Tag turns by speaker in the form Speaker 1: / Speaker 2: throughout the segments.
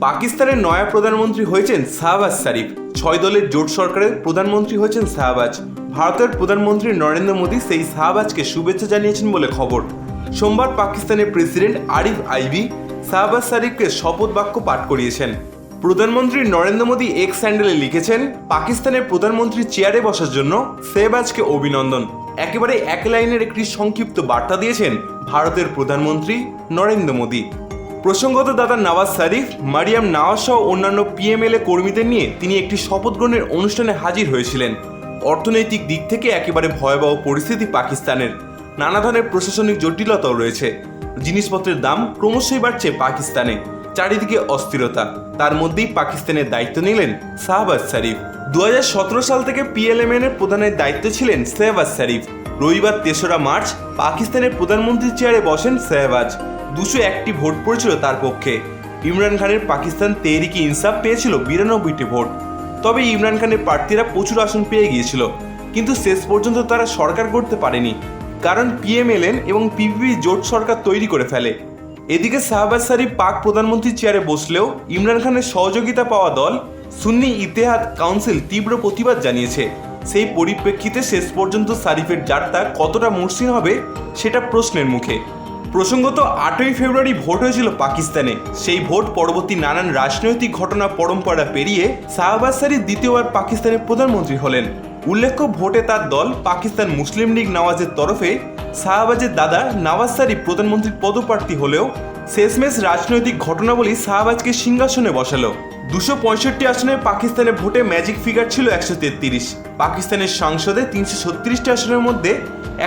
Speaker 1: পাকিস্তানের নয়া প্রধানমন্ত্রী হয়েছেন শাহবাজ শরীফ। 6 দলের জোট সরকারের প্রধানমন্ত্রী হয়েছেন শাহবাজ। ভারতের প্রধানমন্ত্রী নরেন্দ্র মোদী সেই শাহবাজকে শুভেচ্ছা জানিয়েছেন বলে খবর। সোমবার পাকিস্তানের প্রেসিডেন্ট আরিফ আলভি শাহবাজ শরীফকে শপথ বাক্য পাঠ করিয়েছেন। প্রধানমন্ত্রী নরেন্দ্র মোদী এক্স হ্যান্ডেলে লিখেছেন, পাকিস্তানের প্রধানমন্ত্রী চেয়ারে বসার জন্য শাহবাজকে অভিনন্দন। একেবারে এক লাইনের একটি সংক্ষিপ্ত বার্তা দিয়েছেন ভারতের প্রধানমন্ত্রী নরেন্দ্র মোদী। প্রসঙ্গত দাদা নওয়াজ শরীফ, মারিয়াম নওয়াজ সহ অন্যান্য পিএমএলএ কর্মীদের নিয়ে তিনি একটি শপথ গ্রহণের অনুষ্ঠানে হাজির হয়েছিলেন। অর্থনৈতিক দিক থেকে একেবারে ভয়াবহ পরিস্থিতি পাকিস্তানের। নানা ধরনের প্রশাসনিক জটিলতাও রয়েছে। জিনিসপত্রের দাম ক্রমশই বাড়ছে পাকিস্তানে। চারিদিকে অস্থিরতা। তার মধ্যেই পাকিস্তানের দায়িত্ব নিলেন শাহবাজ শরীফ। 2017 সাল থেকে পিএলএমএন এর প্রধানের দায়িত্বে ছিলেন শাহবাজ শরীফ। রবিবার 3রা মার্চ পাকিস্তানের প্রধানমন্ত্রীর চেয়ারে বসেন শাহবাজ। 201টি ভোট পড়েছিল তার পক্ষে। ইমরান খানের পাকিস্তান তেহরিকে ইনসাফ পেয়েছিল 92টি ভোট। তবে ইমরান খানের প্রার্থীরা প্রচুর আসন পেয়ে গিয়েছিল, কিন্তু শেষ পর্যন্ত তারা সরকার করতে পারেনি, কারণ পিএমএলএন এবং পিপিপি জোট সরকার তৈরি করে ফেলে। এদিকে শাহবাজ শরীফ পাক প্রধানমন্ত্রীর চেয়ারে বসলেও ইমরান খানের সহযোগিতা পাওয়া দল সুন্নি ইত্তেহাদ কাউন্সিল তীব্র প্রতিবাদ জানিয়েছে। সেই পরিপ্রেক্ষিতে শেষ পর্যন্ত শরীফের যাত্রা কতটা মসৃণ হবে সেটা প্রশ্নের মুখে। প্রসঙ্গত 8ই ফেব্রুয়ারি ভোট হয়েছিল পাকিস্তানে। সেই ভোট পরবর্তী নানান রাজনৈতিক ঘটনা পরম্পরা পেরিয়ে শাহবাজ শরীফ দ্বিতীয়বার পাকিস্তানের প্রধানমন্ত্রী হলেন। উল্লেখ্য, ভোটে তার দল পাকিস্তান মুসলিম লীগ নওয়াজের তরফে শাহবাজের দাদা নওয়াজ শরীফ প্রধানমন্ত্রীর পদপ্রার্থী হলেও শেষমেশ রাজনৈতিক ঘটনাবলী শাহবাজকে সিংহাসনে বসালো। 265 আসনের পাকিস্তানের ভোটে ম্যাজিক ফিগার ছিল 133। পাকিস্তানের সংসদে 336টি আসনের মধ্যে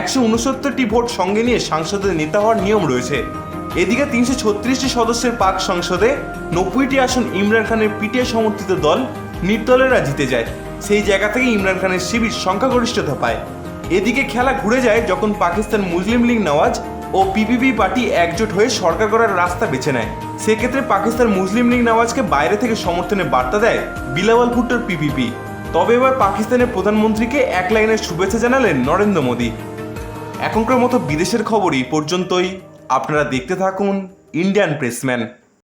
Speaker 1: 169টি ভোট সঙ্গে নিয়ে সংসদের নেতা হওয়ার নিয়ম রয়েছে। এদিকে 336টি সদস্যের পাক সংসদে 90টি আসন ইমরান খানের পিটিআই সমর্থিত দল নির্দলেরা জিতে যায়। সেই জায়গা থেকে ইমরান খানের শিবির সংখ্যাগরিষ্ঠতা পায়। এদিকে খেলা ঘুরে যায় যখন পাকিস্তান মুসলিম লীগ নওয়াজ ও পিপিপি পার্টি একজোট হয়ে সরকার করার রাস্তা বেছে নেয়। সেক্ষেত্রে পাকিস্তান মুসলিম লীগ নওয়াজকে বাইরে থেকে সমর্থনের বার্তা দেয় বিলাওয়াল ভুট্টোর পিপিপি। তবে এবার পাকিস্তানের প্রধানমন্ত্রীকে এক লাইনের শুভেচ্ছা জানালেন নরেন্দ্র মোদী। এখনকার মতো বিদেশের খবর এই পর্যন্তই। আপনারা দেখতে থাকুন ইন্ডিয়ান প্রেসম্যান।